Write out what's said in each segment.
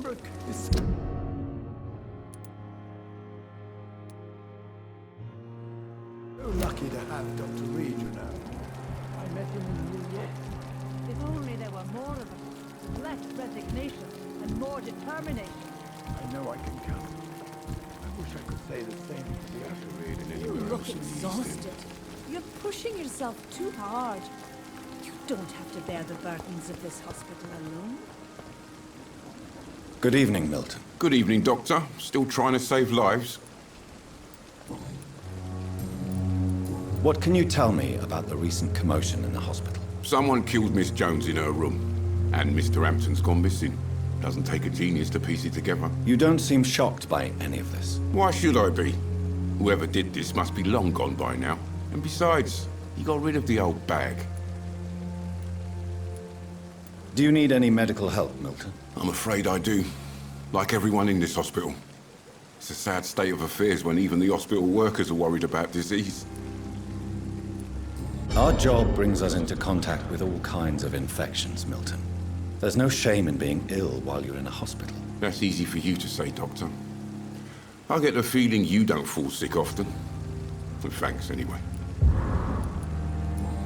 So lucky to have Dr. Reid, you know. I met him in New York. If only there were more of us, less resignation and more determination. I know I can count. I wish I could say the same for Dr. Reid and You anywhere look else in the East exhausted. You're pushing yourself too hard. You don't have to bear the burdens of this hospital alone. Good evening, Milton. Good evening, Doctor. Still trying to save lives? What can you tell me about the recent commotion in the hospital? Someone killed Miss Jones in her room. And Mr. Hampton's gone missing. Doesn't take a genius to piece it together. You don't seem shocked by any of this. Why should I be? Whoever did this must be long gone by now. And besides, he got rid of the old bag. Do you need any medical help, Milton? I'm afraid I do. Like everyone in this hospital. It's a sad state of affairs when even the hospital workers are worried about disease. Our job brings us into contact with all kinds of infections, Milton. There's no shame in being ill while you're in a hospital. That's easy for you to say, Doctor. I get the feeling you don't fall sick often. But thanks, anyway.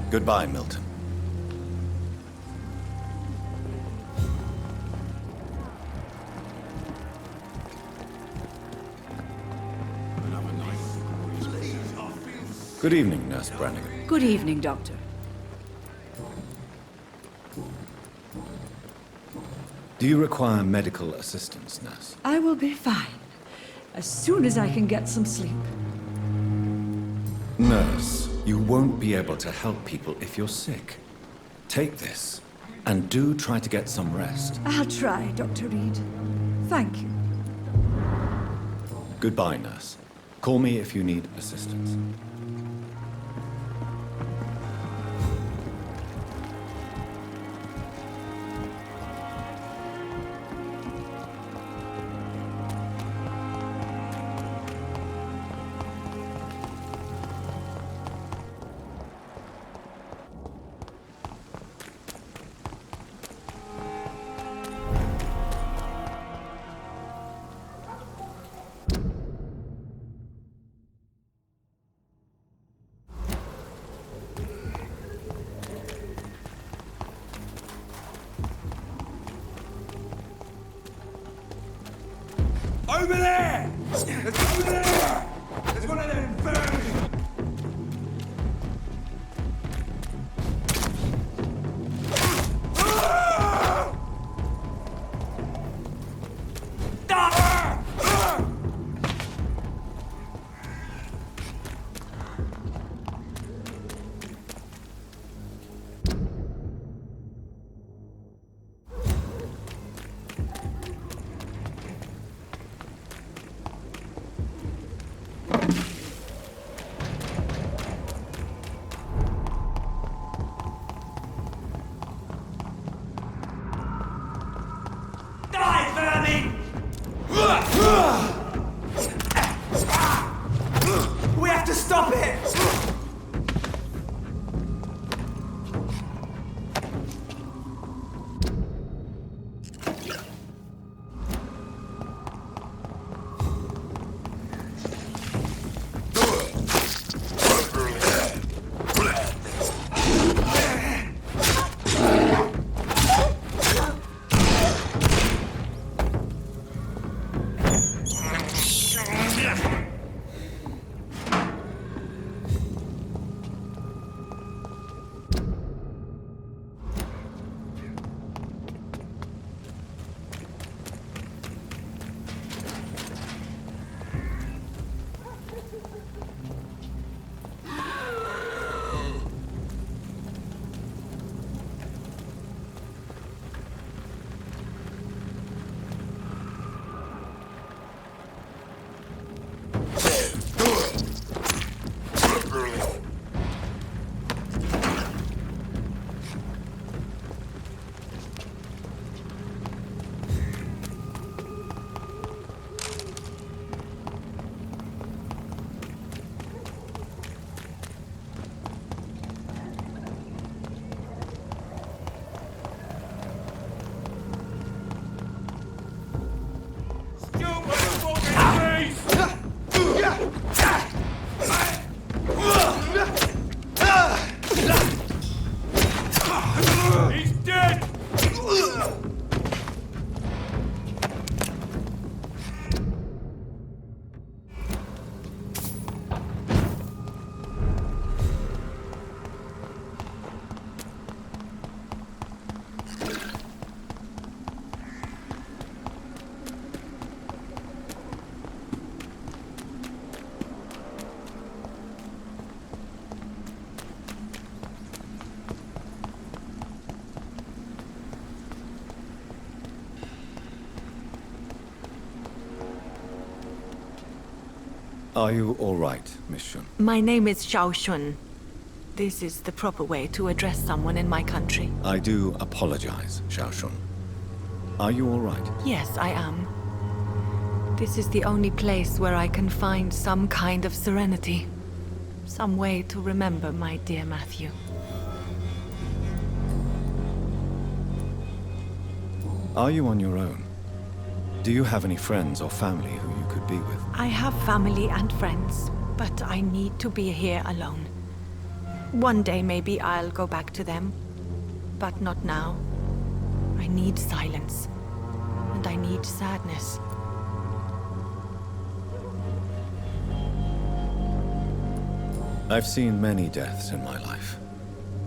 Goodbye, Milton. Good evening, Nurse Brannigan. Good evening, Doctor. Do you require medical assistance, Nurse? I will be fine. As soon as I can get some sleep. Nurse, you won't be able to help people if you're sick. Take this, and do try to get some rest. I'll try, Dr. Reid. Thank you. Goodbye, Nurse. Call me if you need assistance. Over there! It's over there! There's one of them burning! Are you all right, Miss Shun? My name is Xiao Shun. This is the proper way to address someone in my country. I do apologize, Xiao Shun. Are you all right? Yes, I am. This is the only place where I can find some kind of serenity. Some way to remember my dear Matthew. Are you on your own? Do you have any friends or family who you could be with? I have family and friends, but I need to be here alone. One day maybe I'll go back to them, but not now. I need silence, and I need sadness. I've seen many deaths in my life,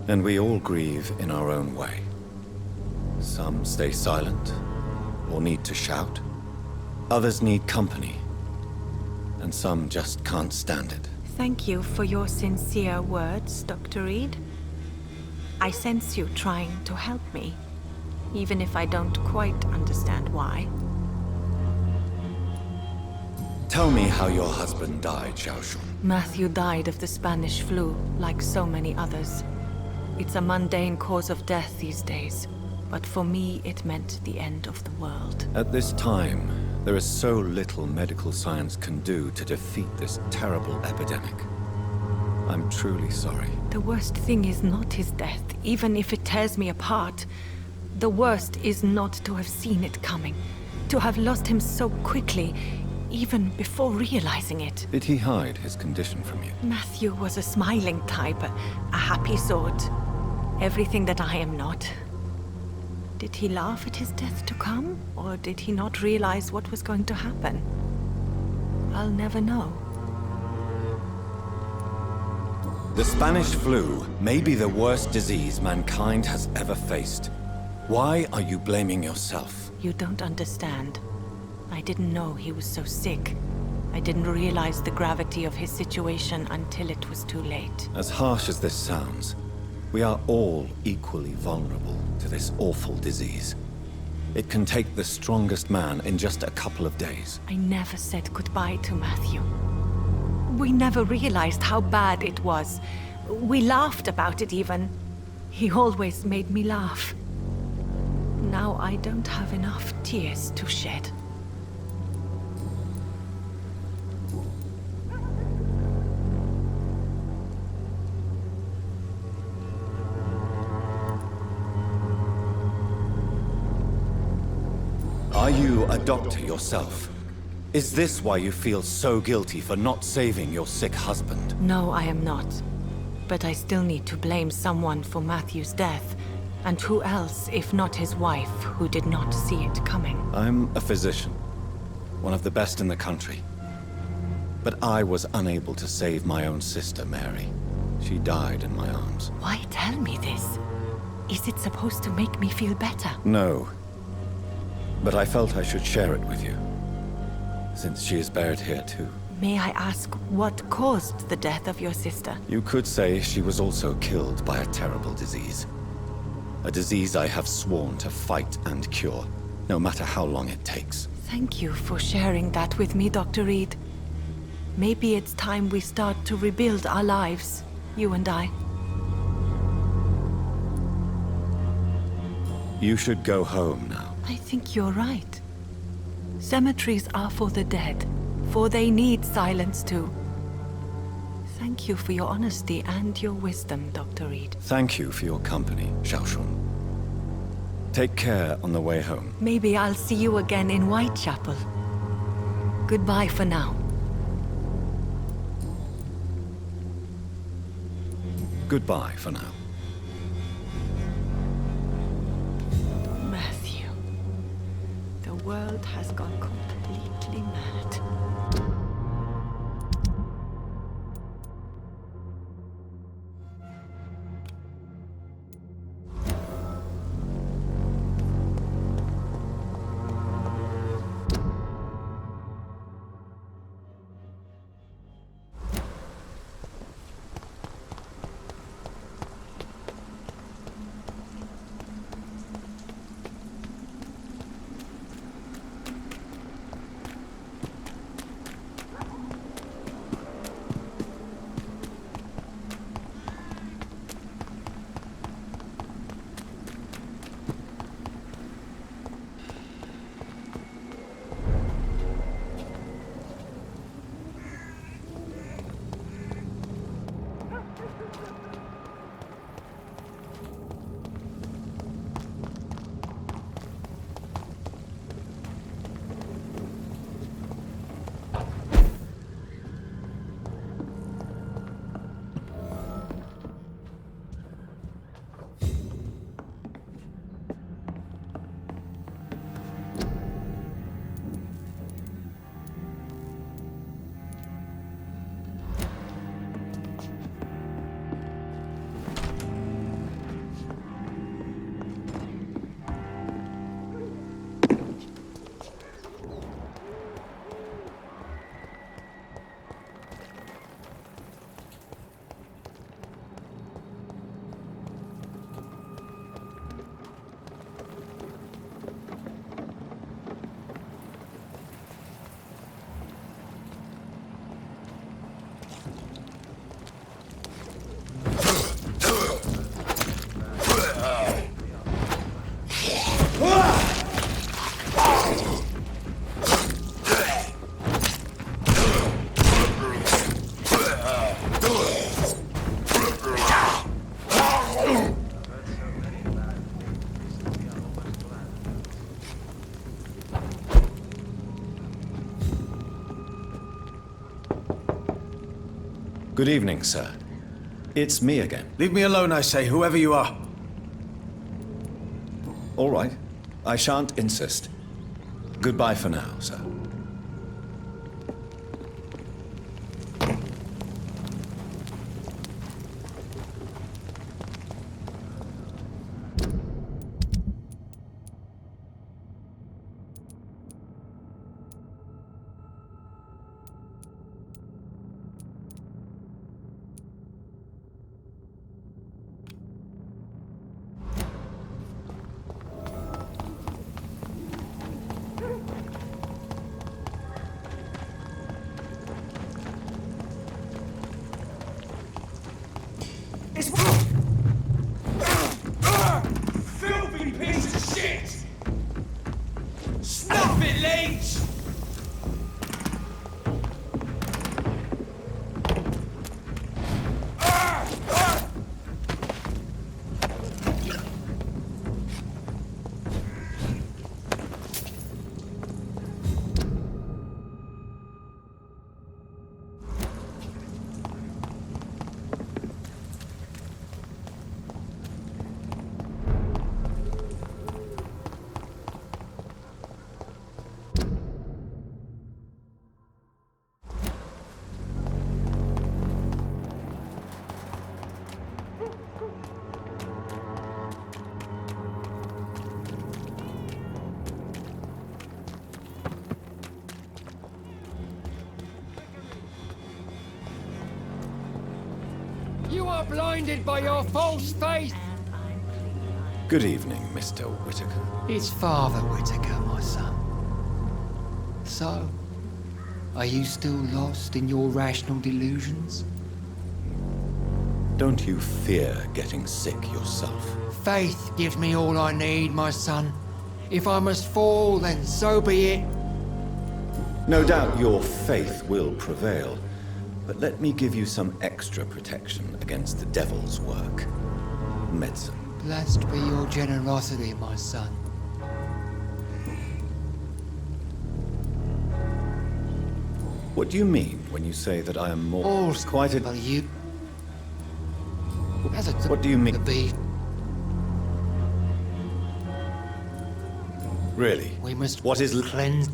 and we all grieve in our own way. Some stay silent, or need to shout. Others need company, and some just can't stand it. Thank you for your sincere words, Dr. Reid. I sense you trying to help me, even if I don't quite understand why. Tell me how your husband died, Xiao Shun. Matthew died of the Spanish flu, like so many others. It's a mundane cause of death these days, but for me it meant the end of the world. At this time, there is so little medical science can do to defeat this terrible epidemic. I'm truly sorry. The worst thing is not his death, even if it tears me apart. The worst is not to have seen it coming, to have lost him so quickly, even before realizing it. Did he hide his condition from you? Matthew was a smiling type, a happy sort. Everything that I am not. Did he laugh at his death to come, or did he not realize what was going to happen? I'll never know. The Spanish flu may be the worst disease mankind has ever faced. Why are you blaming yourself? You don't understand. I didn't know he was so sick. I didn't realize the gravity of his situation until it was too late. As harsh as this sounds, we are all equally vulnerable to this awful disease. It can take the strongest man in just a couple of days. I never said goodbye to Matthew. We never realized how bad it was. We laughed about it even. He always made me laugh. Now I don't have enough tears to shed. Are you a doctor yourself? Is this why you feel so guilty for not saving your sick husband? No, I am not. But I still need to blame someone for Matthew's death. And who else, if not his wife, who did not see it coming? I'm a physician, one of the best in the country. But I was unable to save my own sister, Mary. She died in my arms. Why tell me this? Is it supposed to make me feel better? No. But I felt I should share it with you, since she is buried here too. May I ask what caused the death of your sister? You could say she was also killed by a terrible disease. A disease I have sworn to fight and cure, no matter how long it takes. Thank you for sharing that with me, Dr. Reid. Maybe it's time we start to rebuild our lives, you and I. You should go home now. I think you're right. Cemeteries are for the dead, for they need silence too. Thank you for your honesty and your wisdom, Dr. Reid. Thank you for your company, Xiao Shun. Take care on the way home. Maybe I'll see you again in Whitechapel. Goodbye for now. Goodbye for now. Matthew. The world has gone completely mad. Good evening, sir. It's me again. Leave me alone, I say, whoever you are. All right. I shan't insist. Goodbye for now, sir. Filthy piece of shit! Snuff it, leech! You are blinded by your false faith! Good evening, Mr. Whitaker. It's Father Whitaker, my son. So, are you still lost in your rational delusions? Don't you fear getting sick yourself? Faith gives me all I need, my son. If I must fall, then so be it. No doubt your faith will prevail, but let me give you some extra protection against the devil's work. Medicine. Blessed be your generosity, my son. What do you mean when you say that I am more... All's quite a... well, you... What do you mean? Be. Really? We must... What is... cleanse...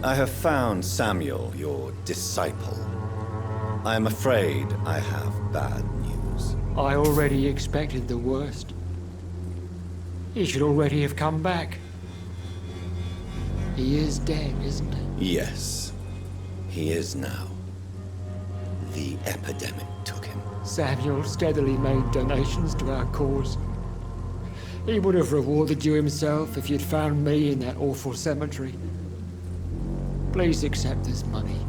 I have found Samuel, your disciple. I am afraid I have bad news. I already expected the worst. He should already have come back. He is dead, isn't he? Yes, he is now. The epidemic took him. Samuel steadily made donations to our cause. He would have rewarded you himself if you'd found me in that awful cemetery. Please accept this money.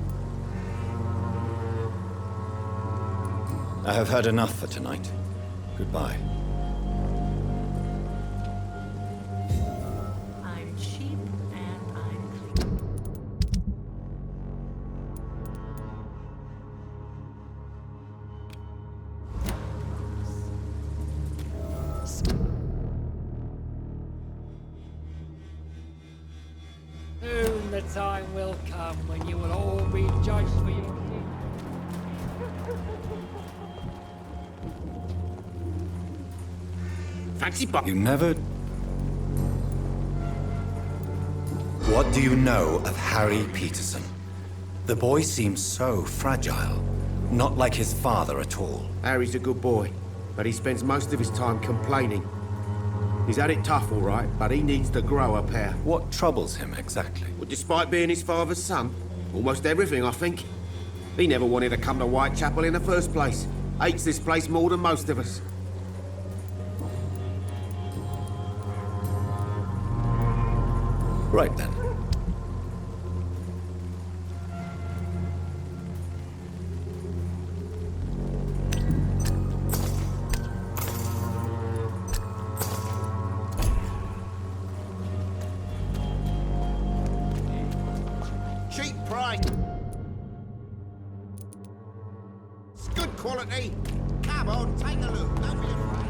I have had enough for tonight. Goodbye. I'm cheap and I'm clean. Soon the time will come when you will all be judged for your deeds. Fancy buck. You never... What do you know of Harry Peterson? The boy seems so fragile. Not like his father at all. Harry's a good boy, but he spends most of his time complaining. He's had it tough, all right, but he needs to grow a pair. What troubles him exactly? Well, despite being his father's son, almost everything, I think. He never wanted to come to Whitechapel in the first place. Hates this place more than most of us. Right then. Cheap price. It's good quality. Come on, take a look. Don't be afraid.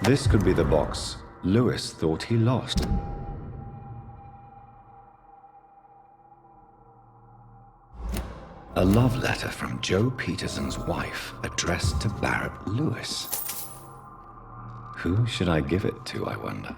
This could be the box Lewis thought he lost. A love letter from Joe Peterson's wife, addressed to Barrett Lewis. Who should I give it to, I wonder?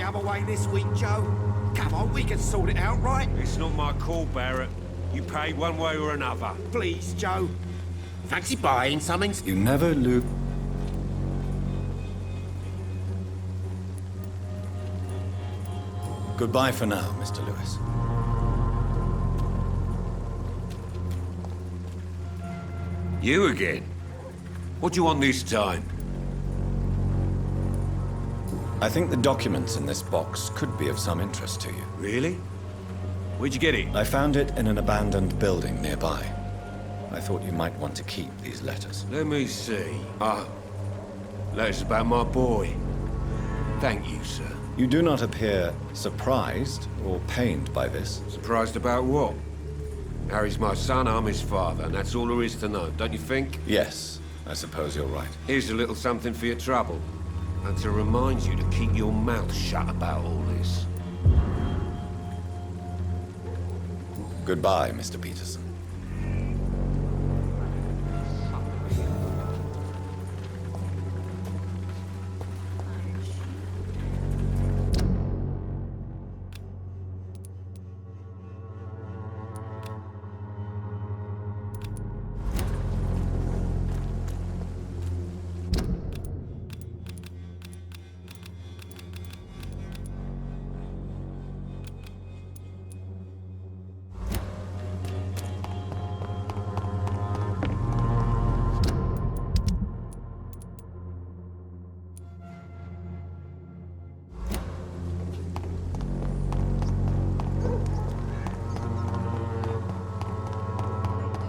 Other way this week, Joe. Come on, we can sort it out, right? It's not my call, Barrett. You pay one way or another. Please, Joe. Fancy buying something? You never lose. Goodbye for now, Mr. Lewis. You again? What do you want this time? I think the documents in this box could be of some interest to you. Really? Where'd you get it? I found it in an abandoned building nearby. I thought you might want to keep these letters. Let me see. Letters about my boy. Thank you, sir. You do not appear surprised or pained by this. Surprised about what? Harry's my son, I'm his father, and that's all there is to know, don't you think? Yes, I suppose you're right. Here's a little something for your trouble. And to remind you to keep your mouth shut about all this. Goodbye, Mr. Peterson.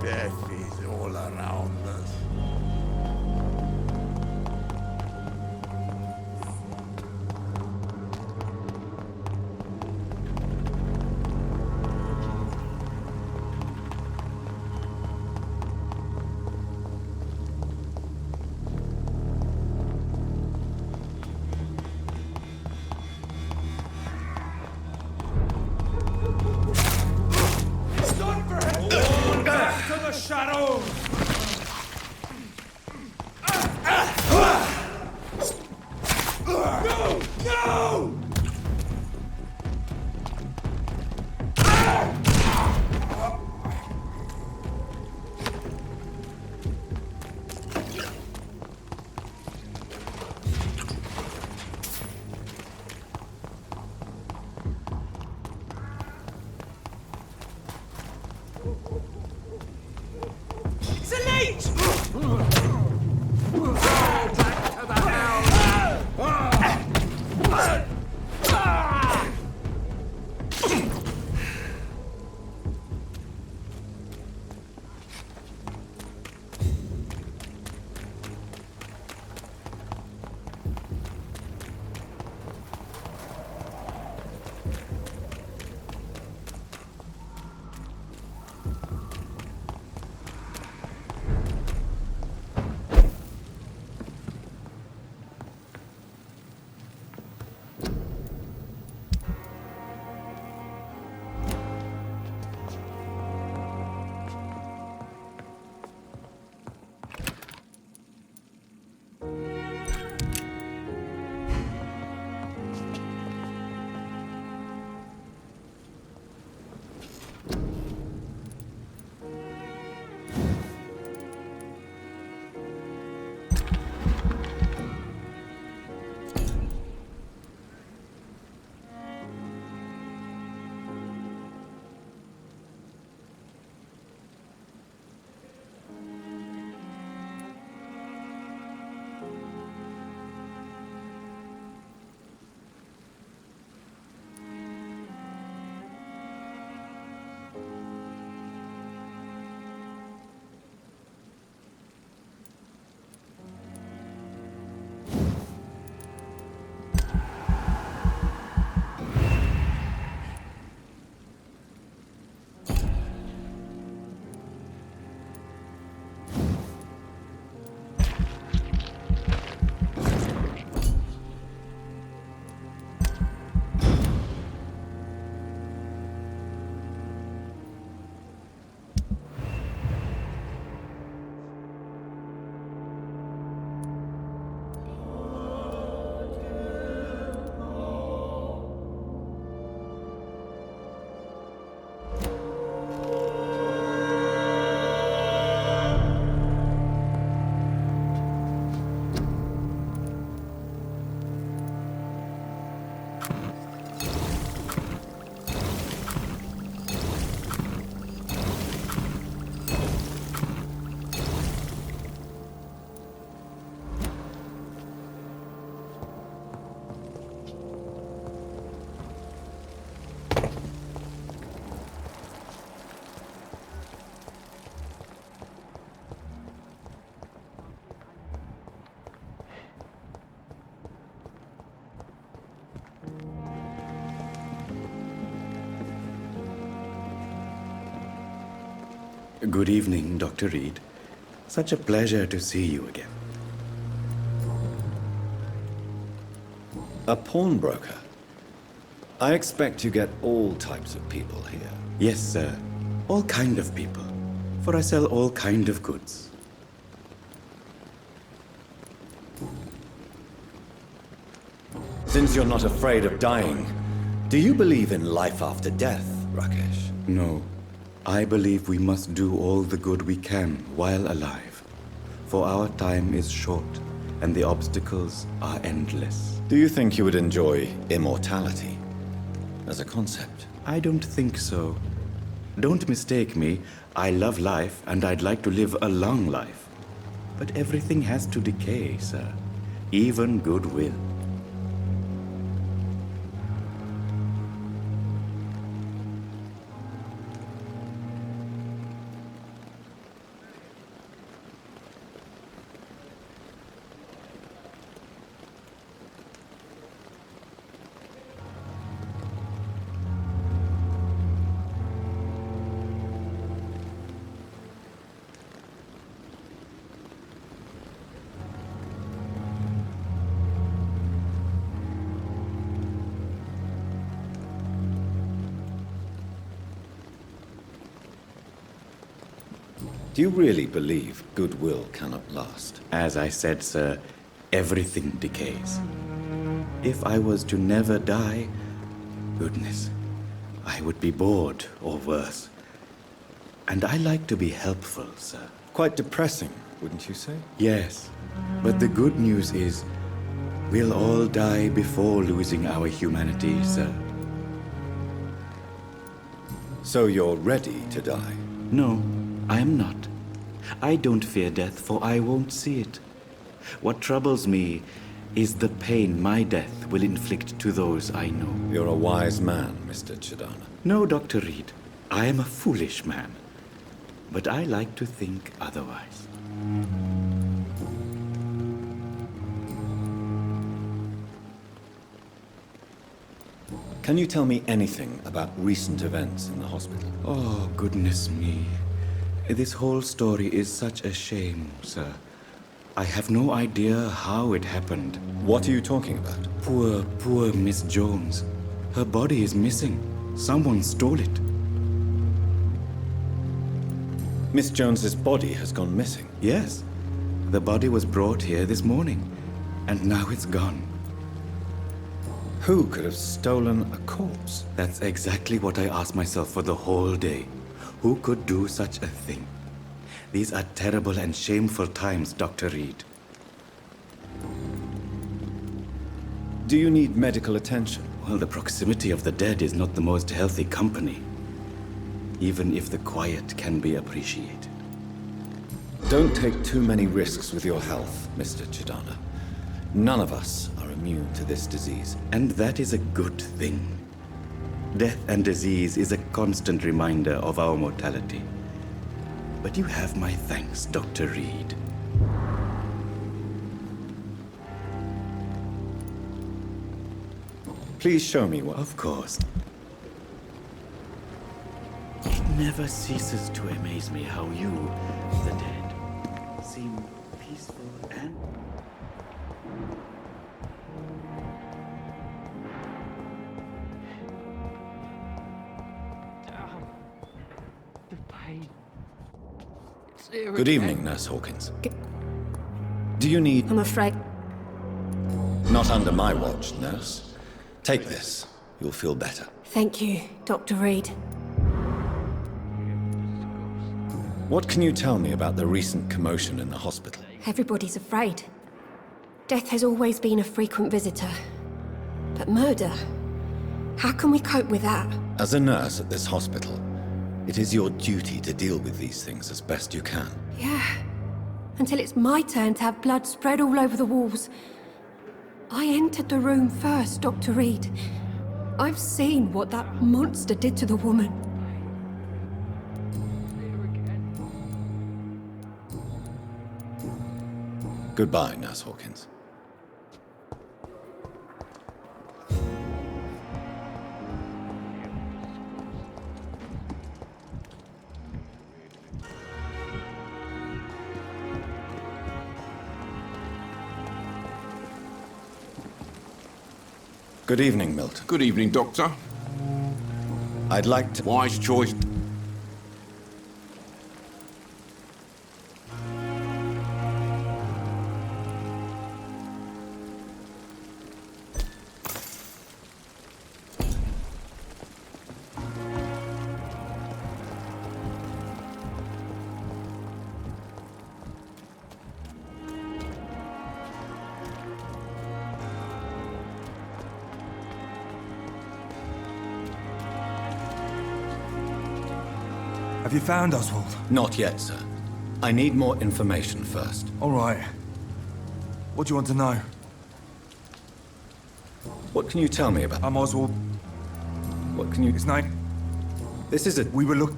Death is all around us. It's a leech! Back to the house! Good evening, Dr. Reid. Such a pleasure to see you again. A pawnbroker? I expect you get all types of people here. Yes, sir. All kind of people. For I sell all kind of goods. Since you're not afraid of dying, do you believe in life after death, Rakesh? No. I believe we must do all the good we can while alive. For our time is short, and the obstacles are endless. Do you think you would enjoy immortality as a concept? I don't think so. Don't mistake me. I love life, and I'd like to live a long life. But everything has to decay, sir. Even goodwill. Do you really believe goodwill cannot last? As I said, sir, everything decays. If I was to never die, goodness, I would be bored or worse. And I like to be helpful, sir. Quite depressing, wouldn't you say? Yes, but the good news is, we'll all die before losing our humanity, sir. So you're ready to die? No, I am not. I don't fear death, for I won't see it. What troubles me is the pain my death will inflict to those I know. You're a wise man, Mr. Chidana. No, Dr. Reid. I am a foolish man. But I like to think otherwise. Can you tell me anything about recent events in the hospital? Oh, goodness me. This whole story is such a shame, sir. I have no idea how it happened. What are you talking about? Poor Miss Jones. Her body is missing. Someone stole it. Miss Jones's body has gone missing? Yes. The body was brought here this morning, and now it's gone. Who could have stolen a corpse? That's exactly what I asked myself for the whole day. Who could do such a thing? These are terrible and shameful times, Dr. Reid. Do you need medical attention? Well, the proximity of the dead is not the most healthy company, even if the quiet can be appreciated. Don't take too many risks with your health, Mr. Chidana. None of us are immune to this disease. And that is a good thing. Death and disease is a constant reminder of our mortality. But you have my thanks, Dr. Reid. Please show me one. Of course. It never ceases to amaze me how you, the dead, seem peaceful and... The pain. Good evening, Nurse Hawkins. Do you need... I'm afraid... Not under my watch, nurse. Take this. You'll feel better. Thank you, Dr. Reid. What can you tell me about the recent commotion in the hospital? Everybody's afraid. Death has always been a frequent visitor. But murder? How can we cope with that? As a nurse at this hospital, it is your duty to deal with these things as best you can. Yeah. Until it's my turn to have blood spread all over the walls. I entered the room first, Dr. Reid. I've seen what that monster did to the woman. Goodbye, Nurse Hawkins. Good evening, Milton. Good evening, Doctor. I'd like to... Wise choice. Have you found Oswald? Not yet, sir. I need more information first. All right. What do you want to know? What can you tell me about... I'm Oswald. What can you... His name? This is a... We were look...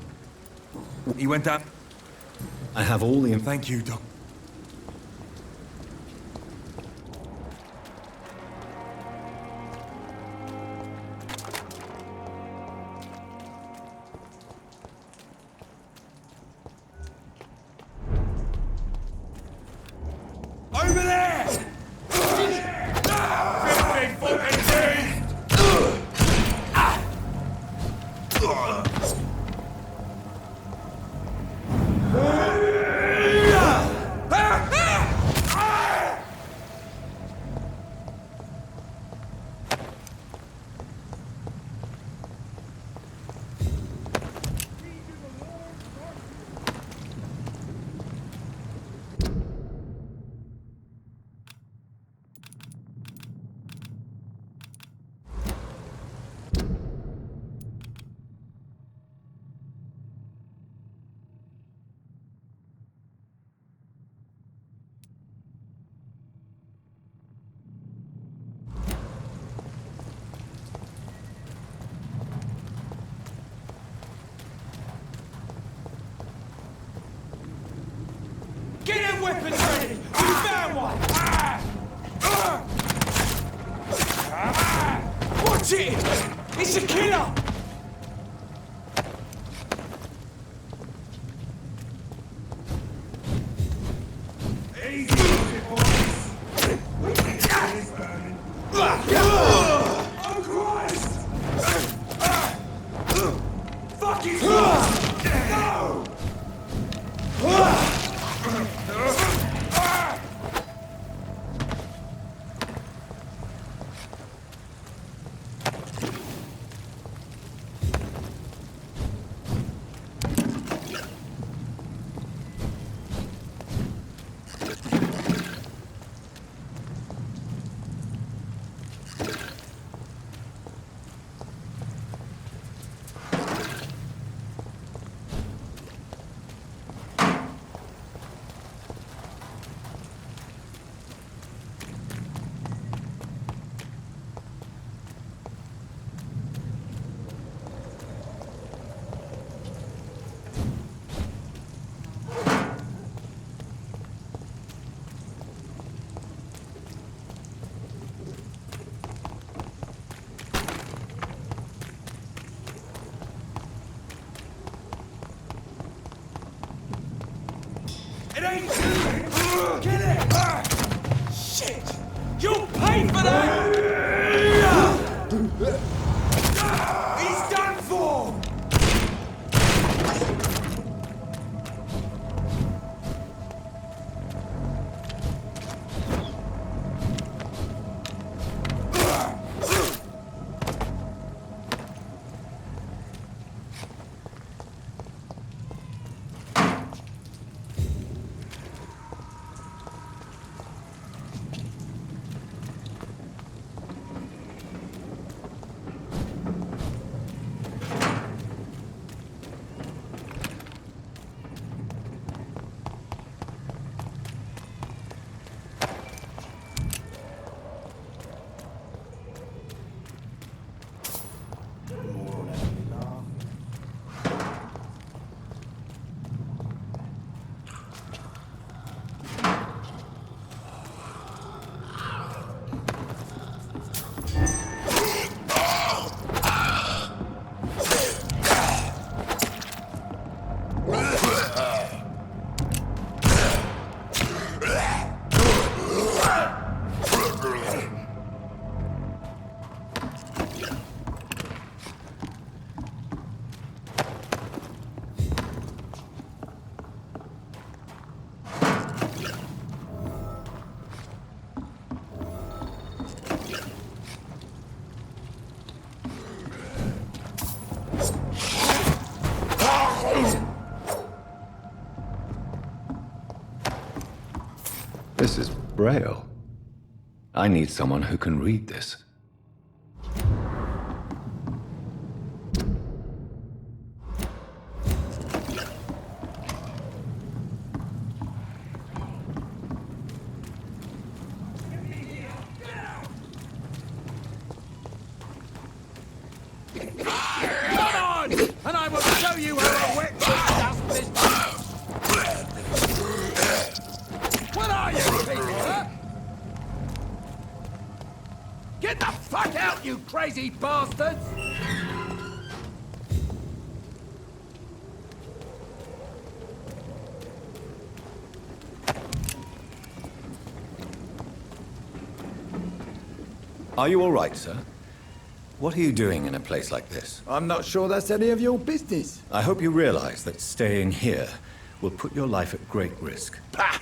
He went up. I have all the... Thank you, Doc. Over there! 15 fucking days! Shit! It's a killer! Easy, boys! Oh, Christ! Fucking no! It ain't you! Get it! Shit! You'll pay for that! He's done for! This is Braille. I need someone who can read this. Come on! And I will show you how a witch does business! What are you, people, huh? Get the fuck out, you crazy bastards! Are you all right, sir? What are you doing in a place like this? I'm not sure that's any of your business. I hope you realize that staying here will put your life at great risk. Pah!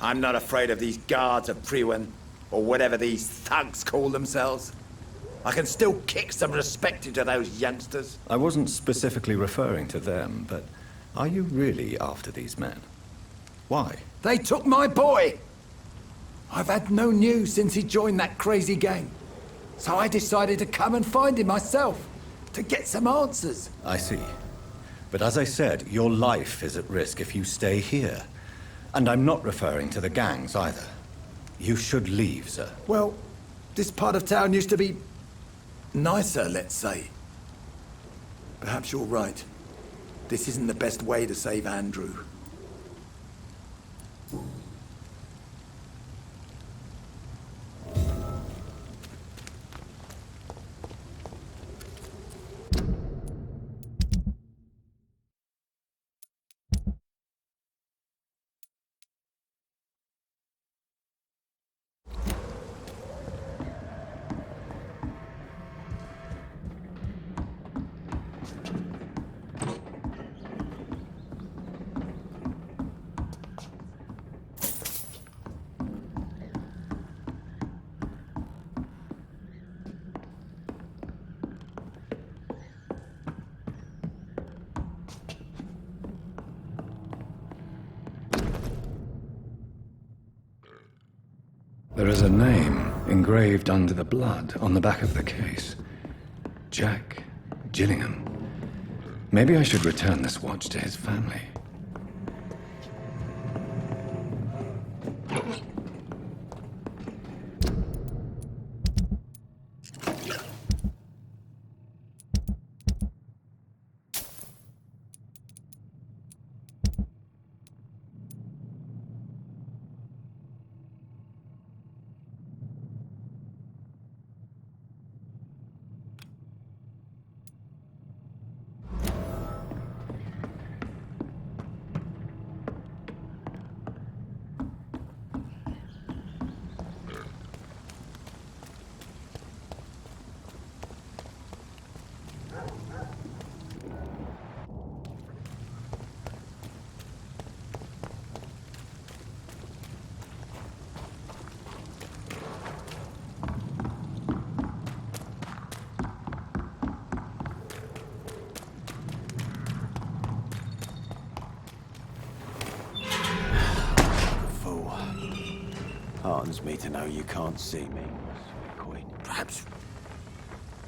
I'm not afraid of these guards of Priwen, or whatever these thugs call themselves. I can still kick some respect into those youngsters. I wasn't specifically referring to them, but are you really after these men? Why? They took my boy! I've had no news since he joined that crazy gang. So I decided to come and find him myself, to get some answers. I see. But as I said, your life is at risk if you stay here. And I'm not referring to the gangs either. You should leave, sir. Well, this part of town used to be nicer, let's say. Perhaps you're right. This isn't the best way to save Andrew. is a name engraved under the blood on the back of the case. Jack Gillingham. Maybe I should return this watch to his family. Heartens me to know you can't see me, Queen. Perhaps.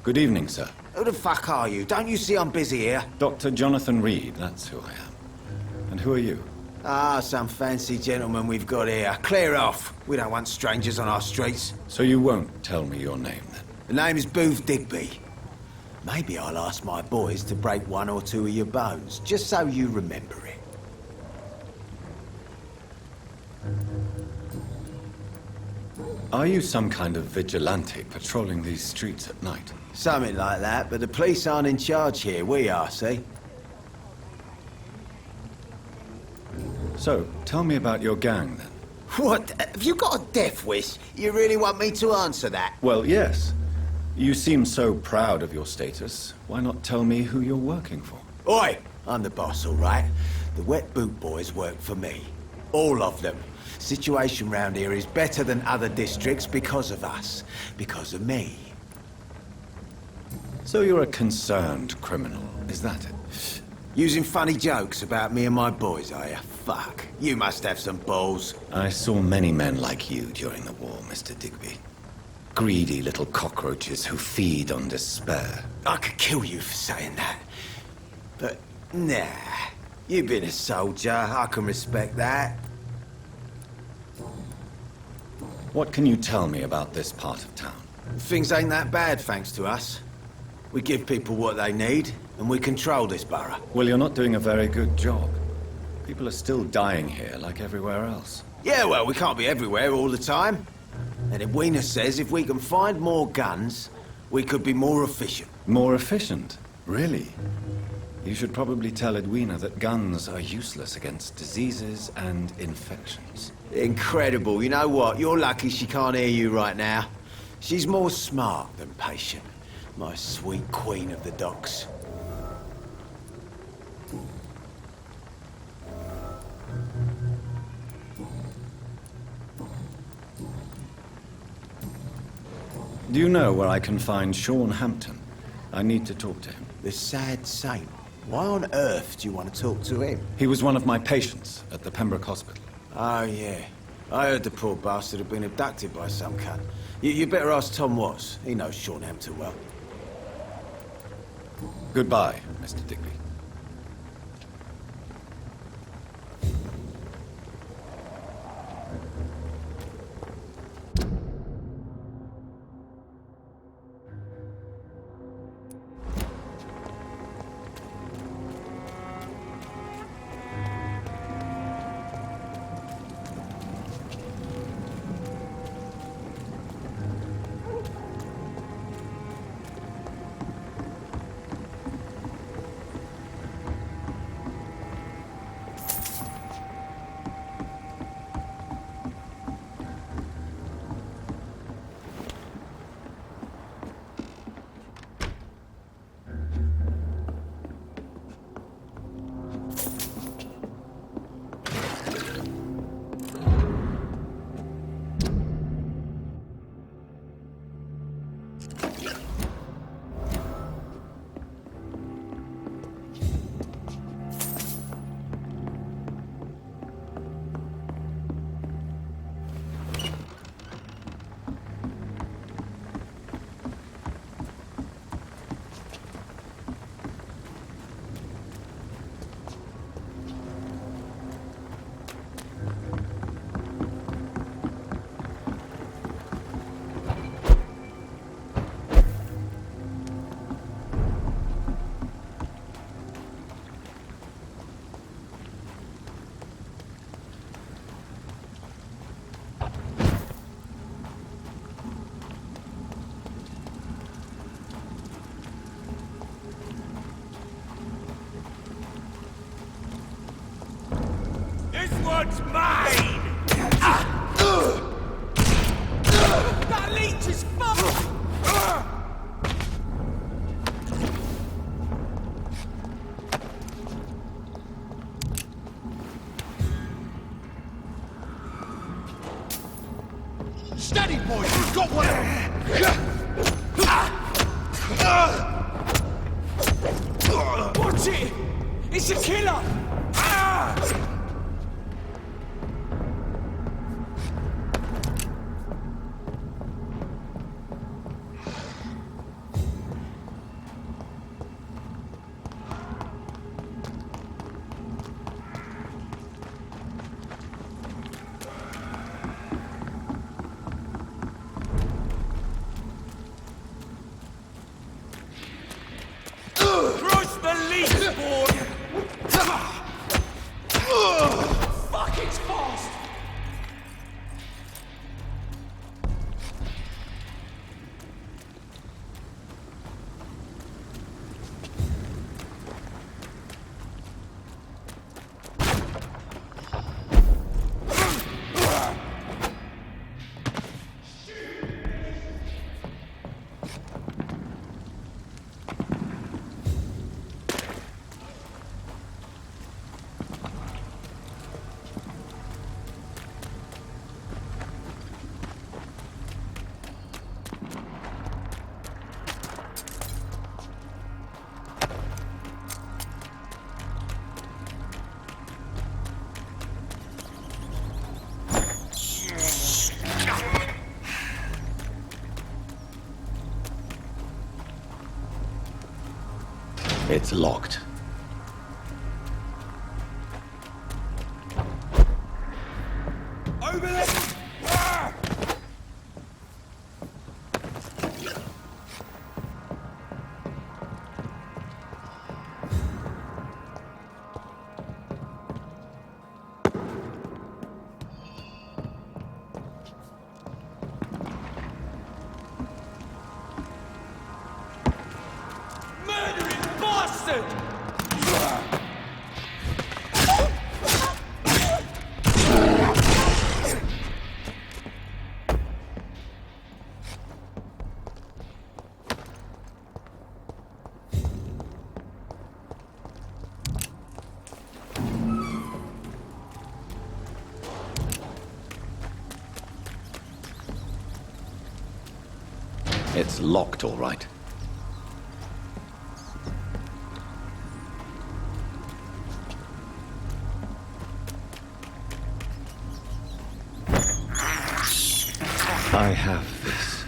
Good evening, sir. Who the fuck are you? Don't you see I'm busy here? Dr. Jonathan Reid, that's who I am. And who are you? Ah, some fancy gentleman we've got here. Clear off. We don't want strangers on our streets. So you won't tell me your name, then? The name's Booth Digby. Maybe I'll ask my boys to break one or two of your bones, just so you remember it. Are you some kind of vigilante patrolling these streets at night? Something like that, but the police aren't in charge here. We are, see? So, tell me about your gang, then. What? Have you got a death wish? You really want me to answer that? Well, yes. You seem so proud of your status. Why not tell me who you're working for? Oi! I'm the boss, all right? The Wet Boot Boys work for me. All of them. Situation round here is better than other districts because of us. Because of me. So you're a concerned criminal, is that it? Using funny jokes about me and my boys, are you? Fuck. You must have some balls. I saw many men like you during the war, Mr. Digby. Greedy little cockroaches who feed on despair. I could kill you for saying that. But, nah. You've been a soldier. I can respect that. What can you tell me about this part of town? Things ain't that bad, thanks to us. We give people what they need, and we control this borough. Well, you're not doing a very good job. People are still dying here, like everywhere else. Yeah, well, we can't be everywhere all the time. And Edwina says if we can find more guns, we could be more efficient. More efficient? Really? You should probably tell Edwina that guns are useless against diseases and infections. Incredible. You know what? You're lucky she can't hear you right now. She's more smart than patient. My sweet queen of the docks. Do you know where I can find Sean Hampton? I need to talk to him. The sad saint. Why on earth do you want to talk to him? He was one of my patients at the Pembroke Hospital. Oh, yeah. I heard the poor bastard had been abducted by some cunt. You better ask Tom Watts. He knows Sean Hampton well. Goodbye, Mr. Digby. one's mine! That leech is fucked! Steady, boys! We've got one! Watch it! It's a killer! Crush the leech, boy! Fuck, it's fast! It's locked. Over there! Ah! Murdering bastard! It's locked, all right. I have this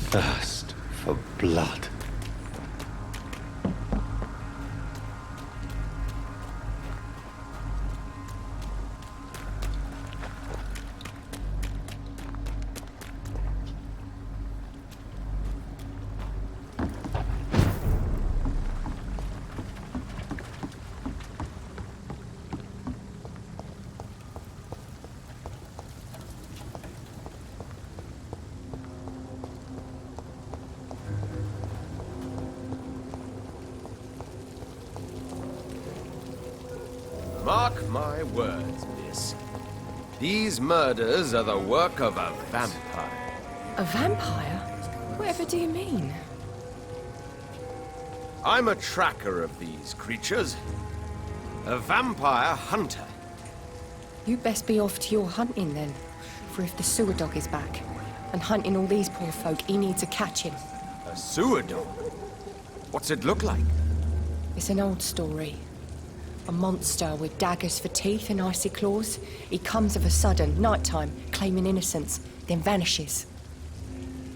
thirst for blood. Mark my words, miss. These murders are the work of a vampire. A vampire? Whatever do you mean? I'm a tracker of these creatures. A vampire hunter. You best be off to your hunting then. For if the sewer dog is back, and hunting all these poor folk, he needs to catch him. A sewer dog? What's it look like? It's an old story. A monster with daggers for teeth and icy claws. He comes of a sudden, nighttime, claiming innocence, then vanishes.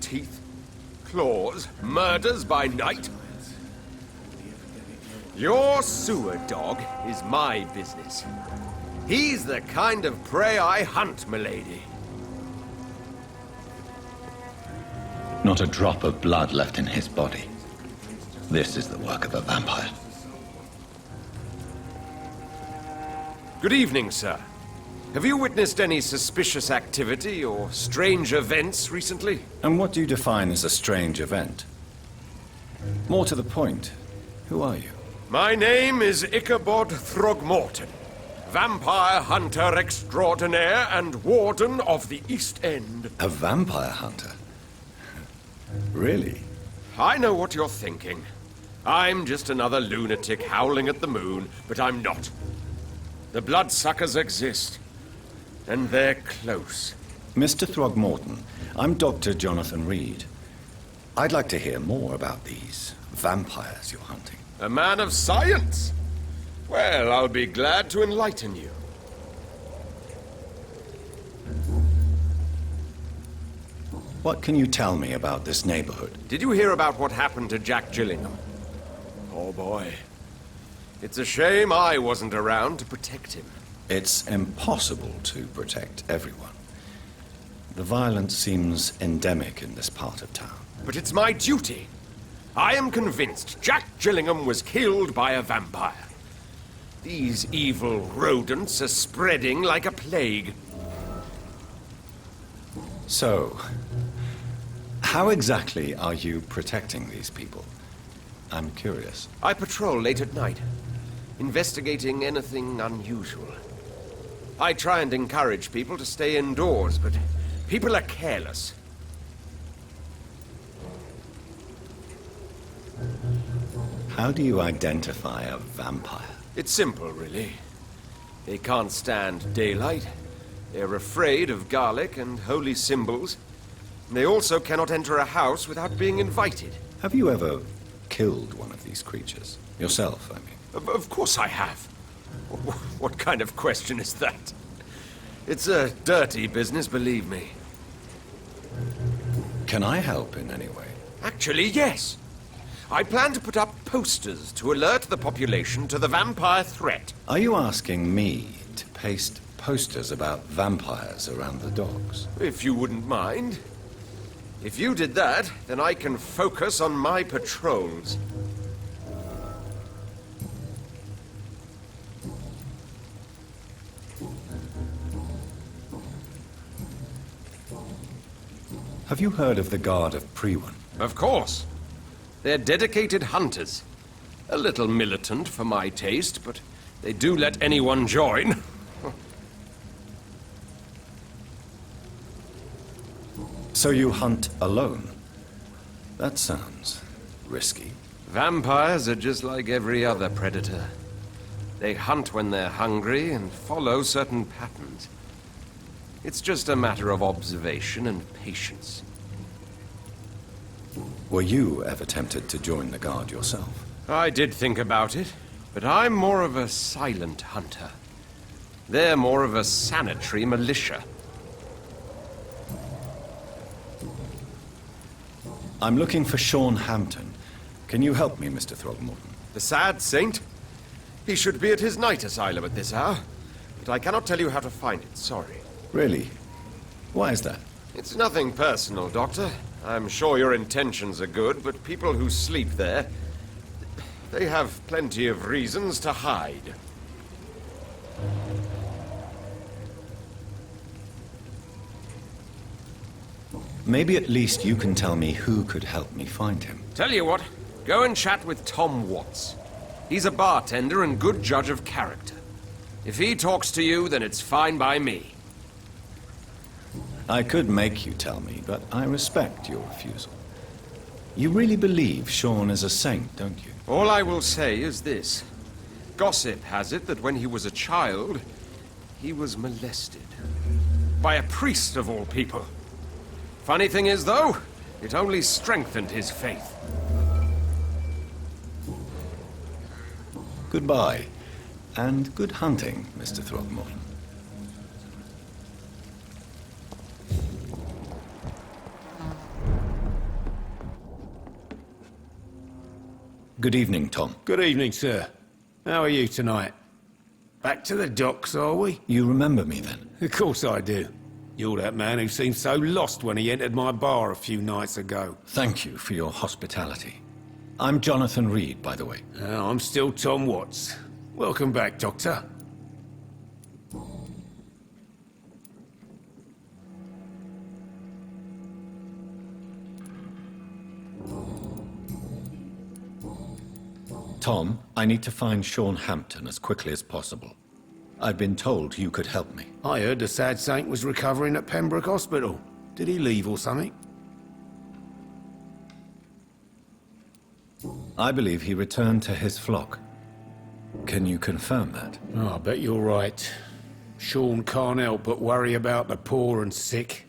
Teeth, claws, murders by night? Your sewer dog is my business. He's the kind of prey I hunt, milady. Not a drop of blood left in his body. This is the work of a vampire. Good evening, sir. Have you witnessed any suspicious activity or strange events recently? And what do you define as a strange event? More to the point, who are you? My name is Ichabod Throgmorton. Vampire hunter extraordinaire and warden of the East End. A vampire hunter? Really? I know what you're thinking. I'm just another lunatic howling at the moon, but I'm not. The bloodsuckers exist, and they're close. Mr. Throgmorton, I'm Dr. Jonathan Reid. I'd like to hear more about these vampires you're hunting. A man of science? Well, I'll be glad to enlighten you. What can you tell me about this neighborhood? Did you hear about what happened to Jack Gillingham? Oh boy. It's a shame I wasn't around to protect him. It's impossible to protect everyone. The violence seems endemic in this part of town. But it's my duty. I am convinced Jack Gillingham was killed by a vampire. These evil rodents are spreading like a plague. So, how exactly are you protecting these people? I'm curious. I patrol late at night, investigating anything unusual. I try and encourage people to stay indoors, but people are careless. How do you identify a vampire? It's simple, really. They can't stand daylight. They're afraid of garlic and holy symbols. And they also cannot enter a house without being invited. Have you ever killed one of these creatures? Yourself, I mean. Of course I have. What kind of question is that? It's a dirty business, believe me. Can I help in any way? Actually, yes. I plan to put up posters to alert the population to the vampire threat. Are you asking me to paste posters about vampires around the docks? If you wouldn't mind. If you did that, then I can focus on my patrols. Have you heard of the Guard of Priwen? Of course. They're dedicated hunters. A little militant for my taste, but they do let anyone join. So you hunt alone? That sounds risky. Vampires are just like every other predator. They hunt when they're hungry and follow certain patterns. It's just a matter of observation and patience. Were you ever tempted to join the Guard yourself? I did think about it, but I'm more of a silent hunter. They're more of a sanitary militia. I'm looking for Sean Hampton. Can you help me, Mr. Throgmorton? The sad saint? He should be at his night asylum at this hour, but I cannot tell you how to find it, sorry. Really? Why is that? It's nothing personal, Doctor. I'm sure your intentions are good, but people who sleep there, they have plenty of reasons to hide. Maybe at least you can tell me who could help me find him. Tell you what, go and chat with Tom Watts. He's a bartender and good judge of character. If he talks to you, then it's fine by me. I could make you tell me, but I respect your refusal. You really believe Sean is a saint, don't you? All I will say is this. Gossip has it that when he was a child, he was molested. By a priest of all people. Funny thing is, though, it only strengthened his faith. Goodbye, and good hunting, Mr. Throgmorton. Good evening, Tom. Good evening, sir. How are you tonight? Back to the docks, are we? You remember me, then? Of course I do. You're that man who seemed so lost when he entered my bar a few nights ago. Thank you for your hospitality. I'm Jonathan Reid, by the way. I'm still Tom Watts. Welcome back, Doctor. Tom, I need to find Sean Hampton as quickly as possible. I've been told you could help me. I heard the sad saint was recovering at Pembroke Hospital. Did he leave or something? I believe he returned to his flock. Can you confirm that? Oh, I bet you're right. Sean can't help but worry about the poor and sick.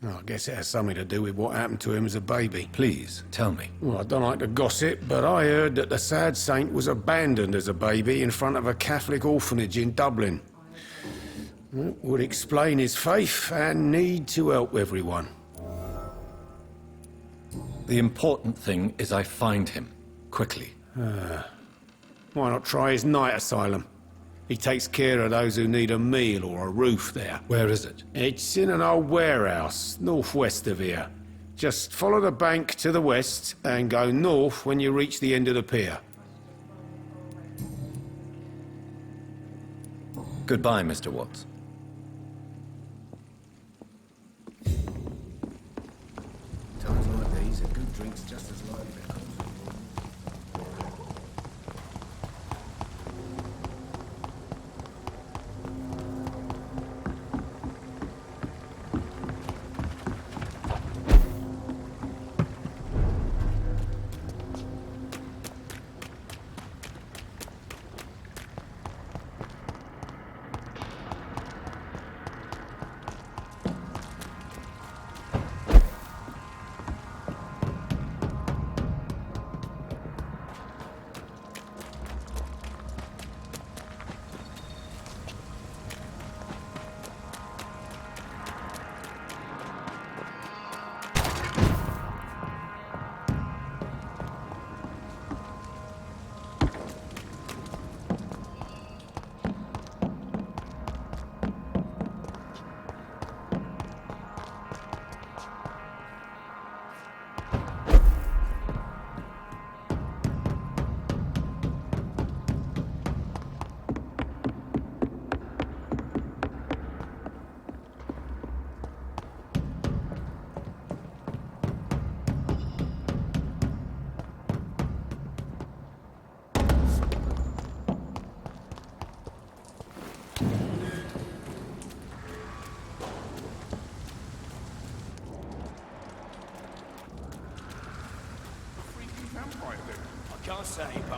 Oh, I guess it has something to do with what happened to him as a baby. Please, tell me. Well, I don't like to gossip, but I heard that the sad saint was abandoned as a baby in front of a Catholic orphanage in Dublin. That would explain his faith and need to help everyone. The important thing is I find him, quickly. Why not try his night asylum? He takes care of those who need a meal or a roof there. Where is it? It's in an old warehouse, northwest of here. Just follow the bank to the west and go north when you reach the end of the pier. Goodbye, Mr. Watts. Times like these, a good drink's just as likely to come.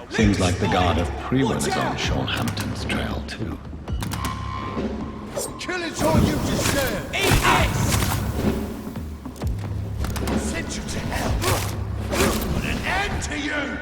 Seems like the guard of Prewin is on Sean Hampton's trail, too. Killing's all you deserve! Eat this! Send you to hell! Put an end to you!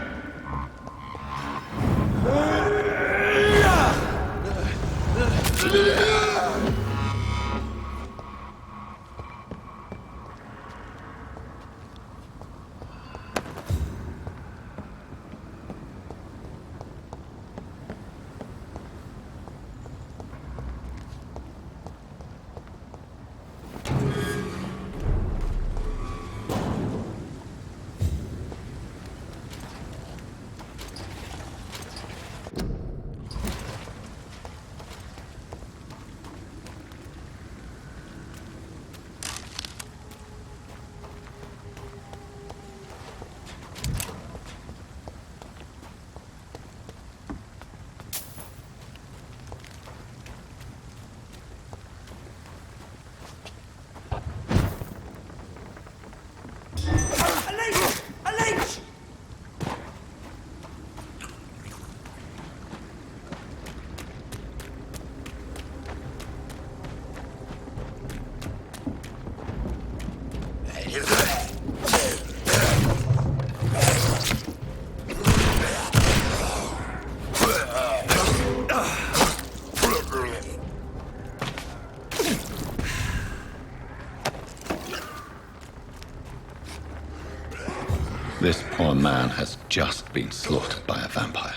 This poor man has just been slaughtered by a vampire.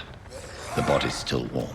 The body's still warm.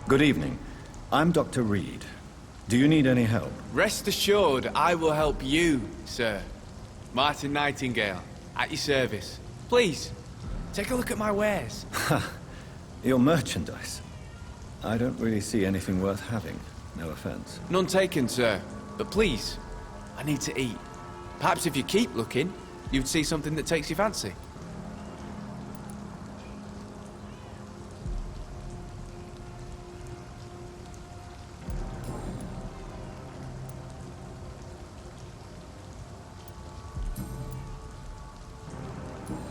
Good evening. I'm Dr. Reid. Do you need any help? Rest assured, I will help you, sir. Martin Nightingale, at your service. Please, take a look at my wares. Your merchandise. I don't really see anything worth having. No offense. None taken, sir. But please, I need to eat. Perhaps if you keep looking, you'd see something that takes your fancy.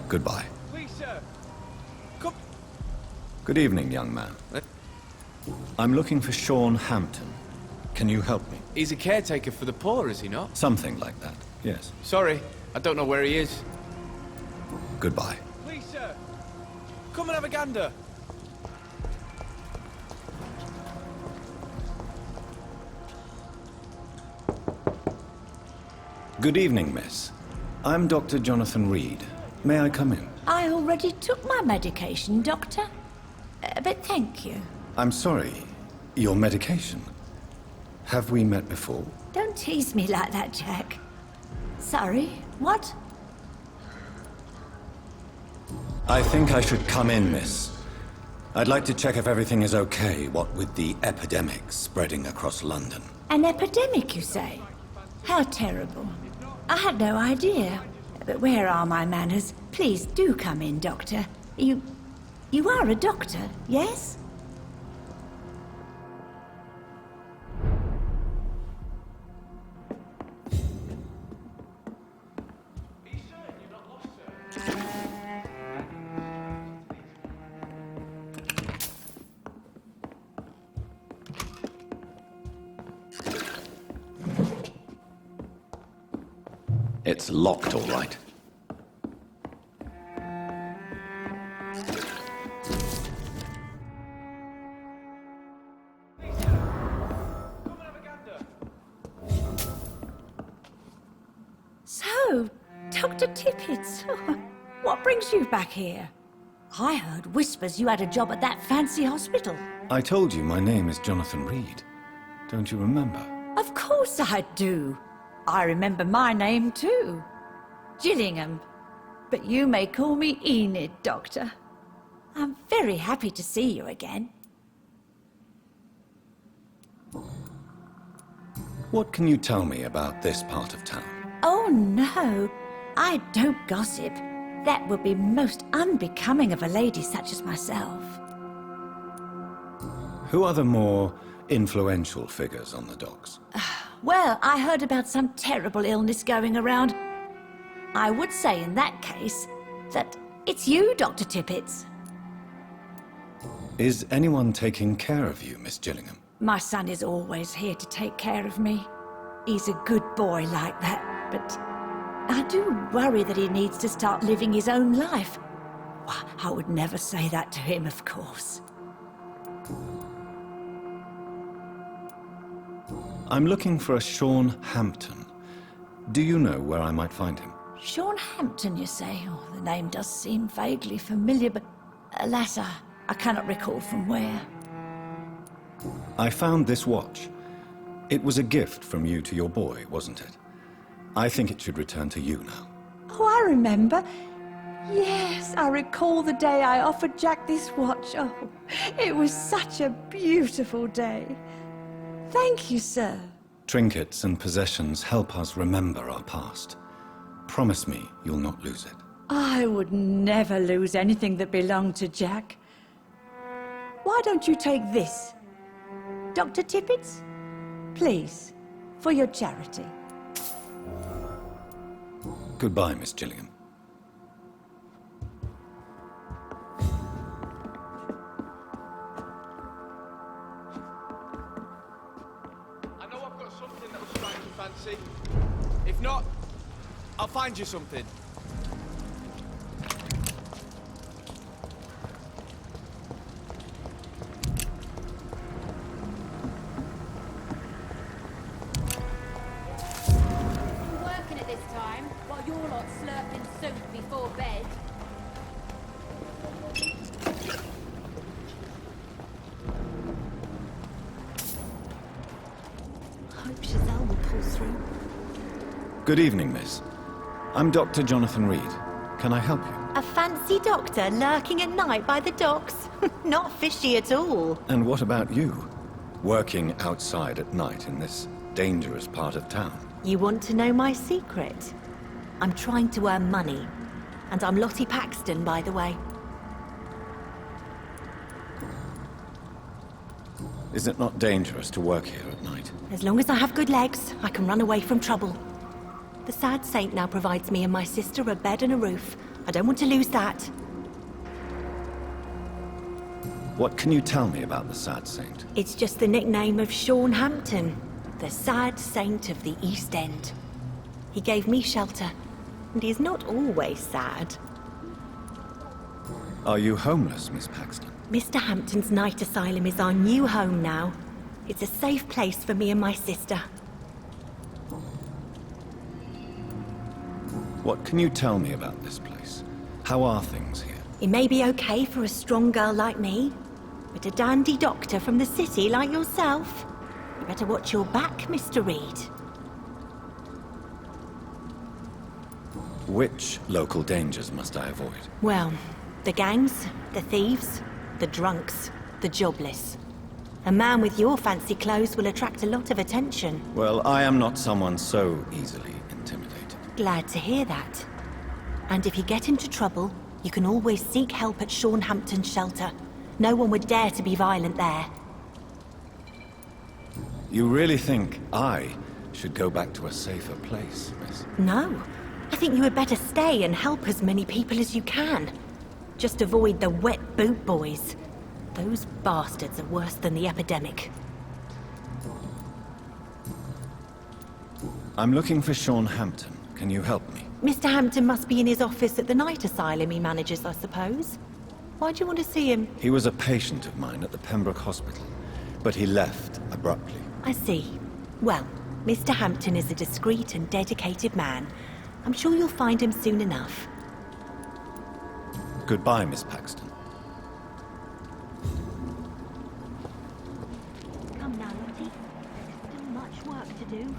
Goodbye. Please, sir. Come. Good evening, young man. I'm looking for Sean Hampton. Can you help me? He's a caretaker for the poor, is he not? Something like that, yes. Sorry, I don't know where he is. Goodbye. Please, sir. Come and have a gander. Good evening, miss. I'm Dr. Jonathan Reid. May I come in? I already took my medication, Doctor. But thank you. I'm sorry. Your medication? Have we met before? Don't tease me like that, Jack. Sorry, what? I think I should come in, miss. I'd like to check if everything is okay, what with the epidemic spreading across London. An epidemic, you say? How terrible. I had no idea. But where are my manners? Please do come in, Doctor. You are a doctor, yes? It's locked, all right. So, Dr. Tippett, what brings you back here? I heard whispers you had a job at that fancy hospital. I told you my name is Jonathan Reid. Don't you remember? Of course I do. I remember my name too. Gillingham. But you may call me Enid, Doctor. I'm very happy to see you again. What can you tell me about this part of town? Oh no, I don't gossip. That would be most unbecoming of a lady such as myself. Who are the more influential figures on the docks? Well, I heard about some terrible illness going around. I would say in that case that it's you, Dr. Tippett. Is anyone taking care of you, Miss Gillingham? My son is always here to take care of me. He's a good boy like that, but I do worry that he needs to start living his own life. I would never say that to him, of course. I'm looking for a Sean Hampton. Do you know where I might find him? Sean Hampton, you say? Oh, the name does seem vaguely familiar, but alas, I cannot recall from where. I found this watch. It was a gift from you to your boy, wasn't it? I think it should return to you now. Oh, I remember. Yes, I recall the day I offered Jack this watch. Oh, it was such a beautiful day. Thank you, sir. Trinkets and possessions help us remember our past. Promise me you'll not lose it. I would never lose anything that belonged to Jack. Why don't you take this? Dr. Tippett? Please, for your charity. Goodbye, Miss Gillingham. I know I've got something that'll strike your fancy. If not, I'll find you something. Working at this time, while you're lot slurping soup before bed. Good evening, miss. I'm Dr. Jonathan Reid. Can I help you? A fancy doctor lurking at night by the docks? Not fishy at all. And what about you? Working outside at night in this dangerous part of town? You want to know my secret? I'm trying to earn money. And I'm Lottie Paxton, by the way. Is it not dangerous to work here at night? As long as I have good legs, I can run away from trouble. The Sad Saint now provides me and my sister a bed and a roof. I don't want to lose that. What can you tell me about the Sad Saint? It's just the nickname of Sean Hampton, the Sad Saint of the East End. He gave me shelter, and he's not always sad. Are you homeless, Miss Paxton? Mr. Hampton's night asylum is our new home now. It's a safe place for me and my sister. What can you tell me about this place? How are things here? It may be okay for a strong girl like me, but a dandy doctor from the city like yourself, you better watch your back, Mr. Reid. Which local dangers must I avoid? Well, the gangs, the thieves, the drunks, the jobless. A man with your fancy clothes will attract a lot of attention. Well, I am not someone so easily intimidated. Glad to hear that. And if you get into trouble, you can always seek help at Sean Hampton's shelter. No one would dare to be violent there. You really think I should go back to a safer place, miss? No. I think you had better stay and help as many people as you can. Just avoid the wet boot boys. Those bastards are worse than the epidemic. I'm looking for Sean Hampton. Can you help me? Mr. Hampton must be in his office at the night asylum he manages, I suppose. Why do you want to see him? He was a patient of mine at the Pembroke Hospital, but he left abruptly. I see. Well, Mr. Hampton is a discreet and dedicated man. I'm sure you'll find him soon enough. Goodbye, Miss Paxton. Come now, Lottie. There's still much work to do.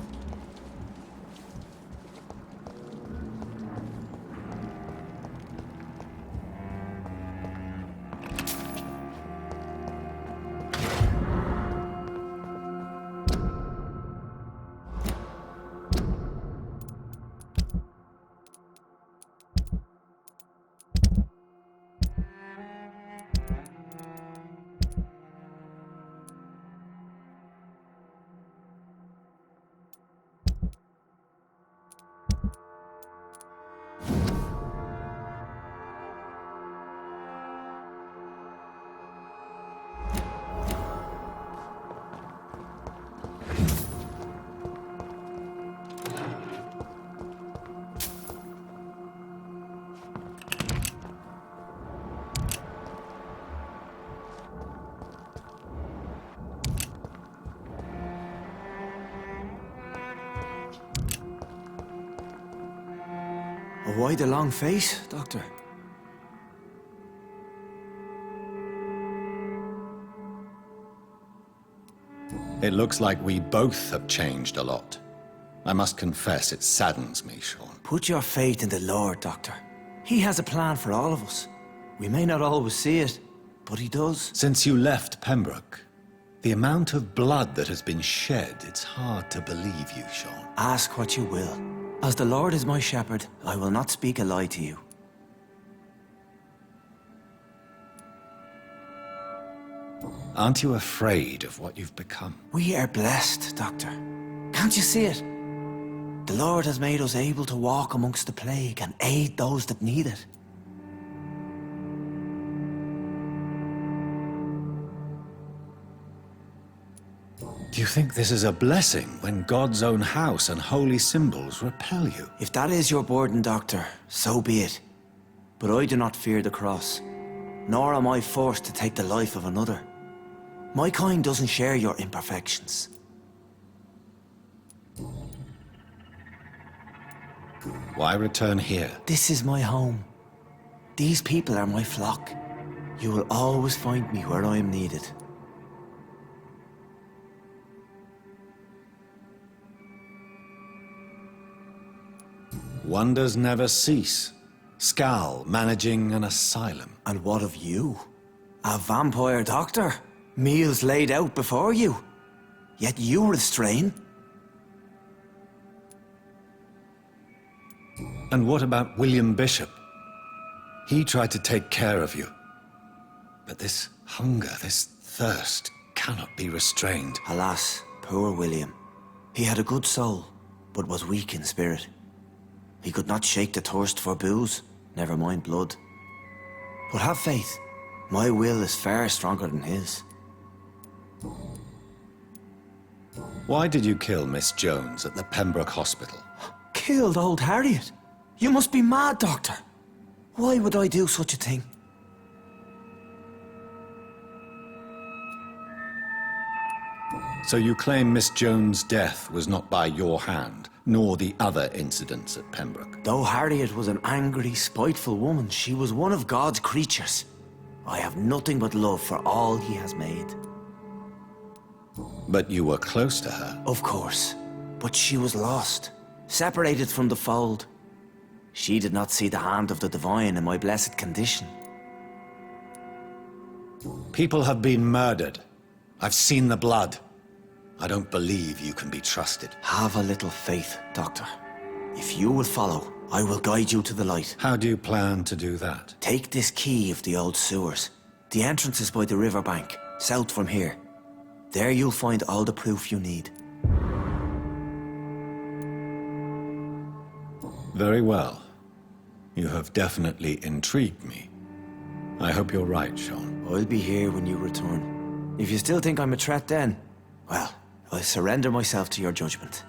Why the long face, Doctor? It looks like we both have changed a lot. I must confess, it saddens me, Sean. Put your faith in the Lord, Doctor. He has a plan for all of us. We may not always see it, but he does. Since you left Pembroke, the amount of blood that has been shed, it's hard to believe you, Sean. Ask what you will. As the Lord is my shepherd, I will not speak a lie to you. Aren't you afraid of what you've become? We are blessed, Doctor. Can't you see it? The Lord has made us able to walk amongst the plague and aid those that need it. Do you think this is a blessing when God's own house and holy symbols repel you? If that is your burden, Doctor, so be it. But I do not fear the cross, nor am I forced to take the life of another. My kind doesn't share your imperfections. Why return here? This is my home. These people are my flock. You will always find me where I am needed. Wonders never cease. Skal managing an asylum. And what of you? A vampire doctor? Meals laid out before you? Yet you restrain? And what about William Bishop? He tried to take care of you. But this hunger, this thirst, cannot be restrained. Alas, poor William. He had a good soul, but was weak in spirit. He could not shake the thirst for booze, never mind blood. But have faith, my will is far stronger than his. Why did you kill Miss Jones at the Pembroke Hospital? Killed old Harriet? You must be mad, Doctor. Why would I do such a thing? So you claim Miss Jones' death was not by your hand, nor the other incidents at Pembroke? Though Harriet was an angry, spiteful woman, she was one of God's creatures. I have nothing but love for all he has made. But you were close to her. Of course. But she was lost, separated from the fold. She did not see the hand of the divine in my blessed condition. People have been murdered. I've seen the blood. I don't believe you can be trusted. Have a little faith, Doctor. If you will follow, I will guide you to the light. How do you plan to do that? Take this key of the old sewers. The entrance is by the riverbank, south from here. There you'll find all the proof you need. Very well. You have definitely intrigued me. I hope you're right, Sean. I'll be here when you return. If you still think I'm a threat then, well, I surrender myself to your judgment.